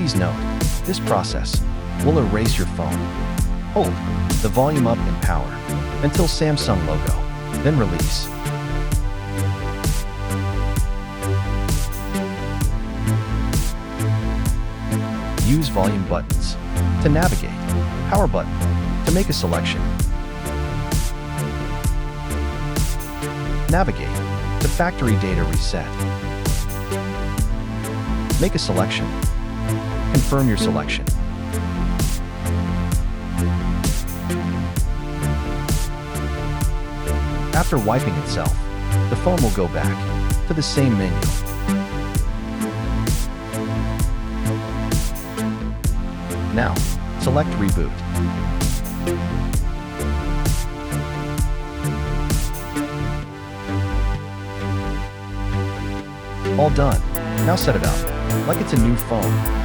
Please note, this process will erase your phone. Hold the volume up in power until Samsung logo, then release. Use volume buttons to navigate, power button to make a selection. Navigate to factory data reset. Make a selection. Confirm your selection. After wiping itself, the phone will go back to the same menu. Now, select Reboot. All done. Now set it up like it's a new phone.